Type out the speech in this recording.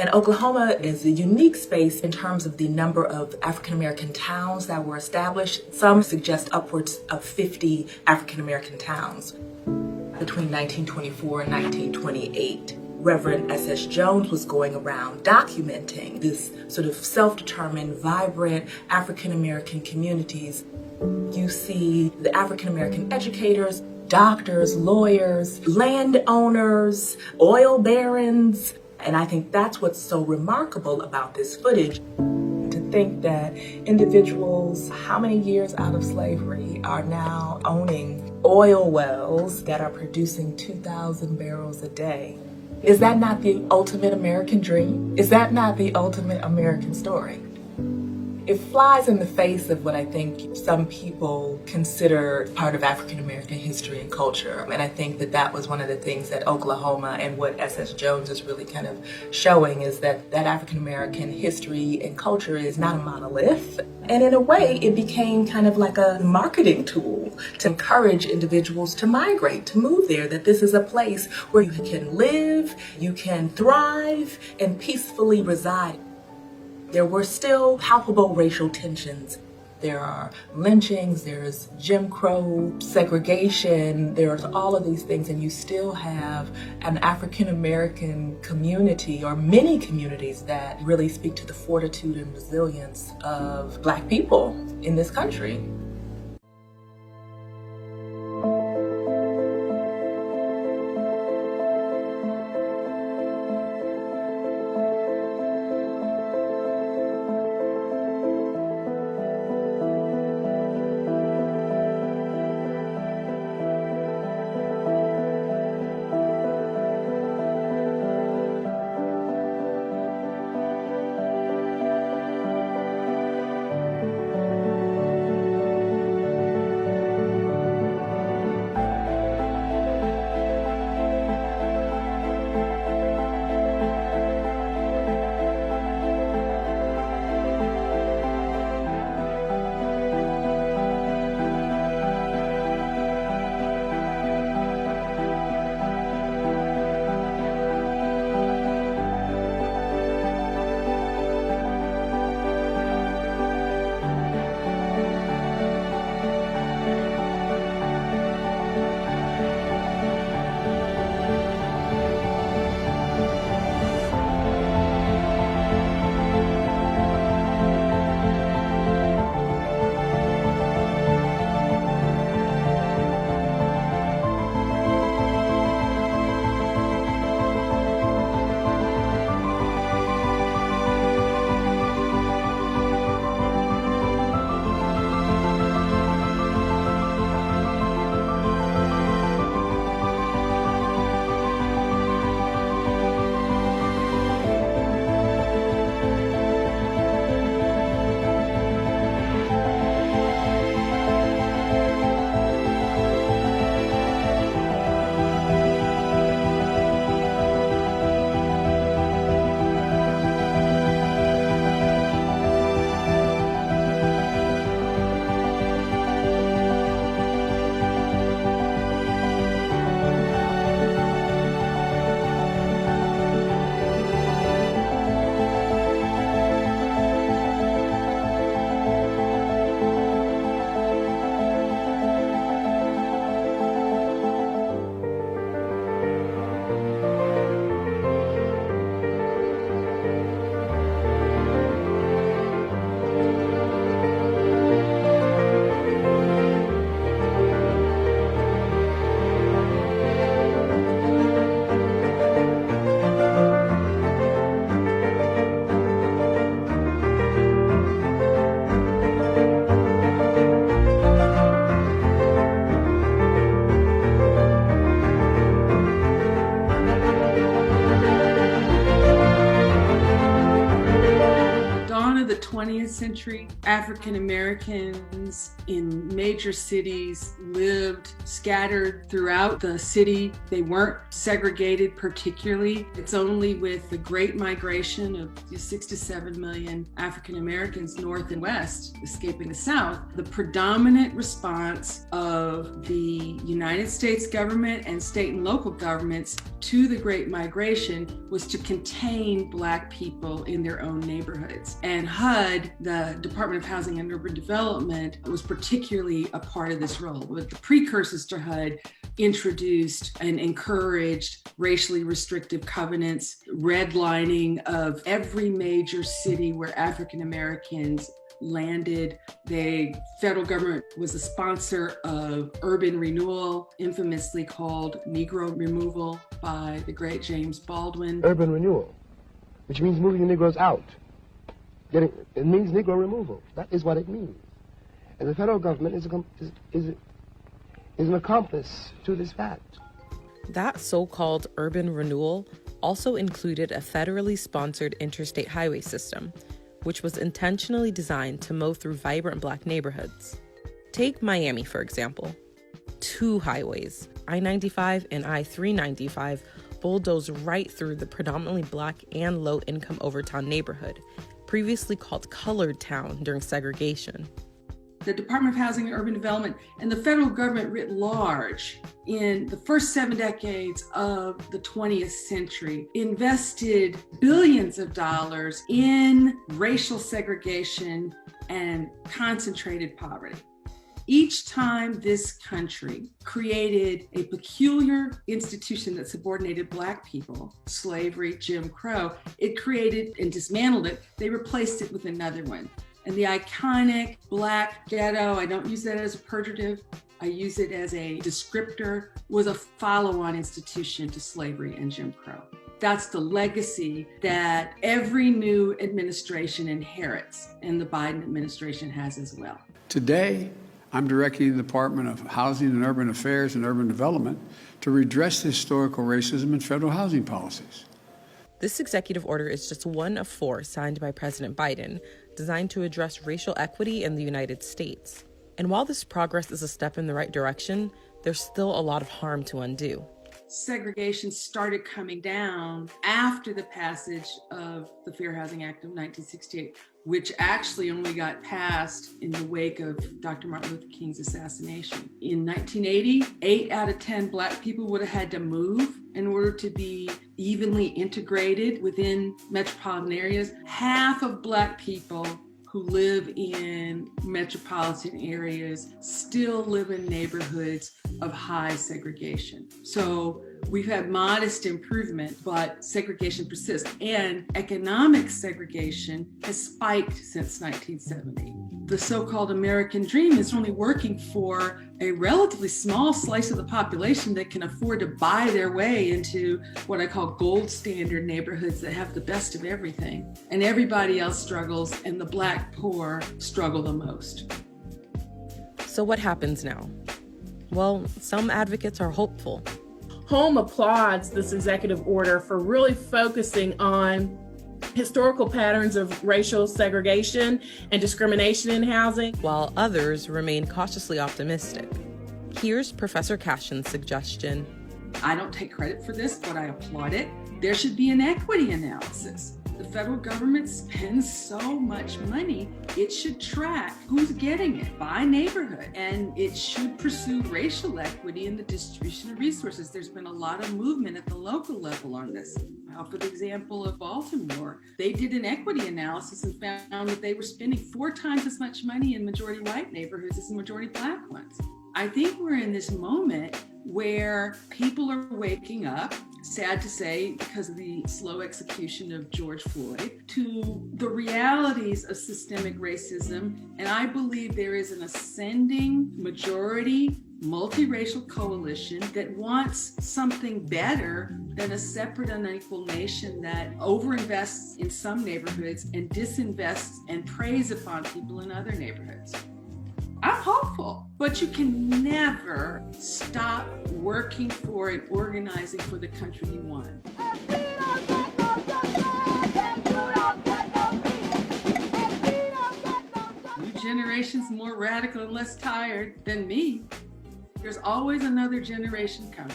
And Oklahoma is a unique space in terms of the number of African American towns that were established. Some suggest upwards of 50 African American towns. Between 1924 and 1928, Reverend S.S. Jones was going around documenting this sort of self-determined, vibrant African American communities. You see the African American educators, doctors, lawyers, landowners, oil barons. And I think that's what's so remarkable about this footage. To think that individuals, how many years out of slavery, are now owning oil wells that are producing 2,000 barrels a day. Is that not the ultimate American dream? Is that not the ultimate American story? It flies in the face of what I think some people consider part of African American history and culture. And I think that that was one of the things that Oklahoma and what S.S. Jones is really kind of showing, is that African American history and culture is not a monolith. And in a way, it became kind of like a marketing tool to encourage individuals to migrate, to move there, that this is a place where you can live, you can thrive, and peacefully reside. There were still palpable racial tensions. There are lynchings, there's Jim Crow, segregation, there's all of these things, and you still have an African American community, or many communities, that really speak to the fortitude and resilience of Black people in this country. 20th century, African Americans in major cities lived scattered throughout the city. They weren't segregated particularly. It's only with the Great Migration of 6 to 7 million African Americans north and west escaping the South, the predominant response of the United States government and state and local governments to the Great Migration was to contain Black people in their own neighborhoods. And HUD, the Department of Housing and Urban Development, was particularly a part of this role. With the precursors to HUD, introduced and encouraged racially restrictive covenants, redlining of every major city where African Americans landed. The federal government was a sponsor of urban renewal, infamously called Negro removal by the great James Baldwin. Urban renewal, which means moving the Negroes out. It means Negro removal. That is what it means. And the federal government is an accomplice to this fact. That so-called urban renewal also included a federally sponsored interstate highway system, which was intentionally designed to mow through vibrant Black neighborhoods. Take Miami, for example. 2 highways, I-95 and I-395, bulldoze right through the predominantly Black and low-income Overtown neighborhood, previously called Colored Town during segregation. The Department of Housing and Urban Development and the federal government writ large in the first 7 decades of the 20th century invested billions of dollars in racial segregation and concentrated poverty. Each time this country created a peculiar institution that subordinated Black people, slavery, Jim Crow, it created and dismantled it. They replaced it with another one. And the iconic Black ghetto, I don't use that as a pejorative, I use it as a descriptor, was a follow-on institution to slavery and Jim Crow. That's the legacy that every new administration inherits, and the Biden administration has as well. Today, I'm directing the Department of Housing and Urban Affairs and Urban Development to redress historical racism in federal housing policies. This executive order is just one of 4 signed by President Biden, designed to address racial equity in the United States. And while this progress is a step in the right direction, there's still a lot of harm to undo. Segregation started coming down after the passage of the Fair Housing Act of 1968, which actually only got passed in the wake of Dr. Martin Luther King's assassination. In 1980, 8 out of 10 Black people would have had to move in order to be evenly integrated within metropolitan areas. Half of Black people who live in metropolitan areas still live in neighborhoods of high segregation. So we've had modest improvement, but segregation persists. And economic segregation has spiked since 1970. The so-called American dream is only working for a relatively small slice of the population that can afford to buy their way into what I call gold standard neighborhoods that have the best of everything. And everybody else struggles, and the Black poor struggle the most. So what happens now? Well, some advocates are hopeful. Home applauds this executive order for really focusing on historical patterns of racial segregation and discrimination in housing, while others remain cautiously optimistic. Here's Professor Cashin's suggestion. I don't take credit for this, but I applaud it. There should be an equity analysis. The federal government spends so much money, it should track who's getting it by neighborhood, and it should pursue racial equity in the distribution of resources. There's been a lot of movement at the local level on this. For the example of Baltimore, they did an equity analysis and found that they were spending 4 times as much money in majority white neighborhoods as in majority Black ones. I think we're in this moment where people are waking up, sad to say, because of the slow execution of George Floyd, to the realities of systemic racism. And I believe there is an ascending majority multiracial coalition that wants something better than a separate unequal nation that overinvests in some neighborhoods and disinvests and preys upon people in other neighborhoods. I'm hopeful, but you can never stop working for and organizing for the country you want. generations more radical and less tired than me. There's always another generation coming.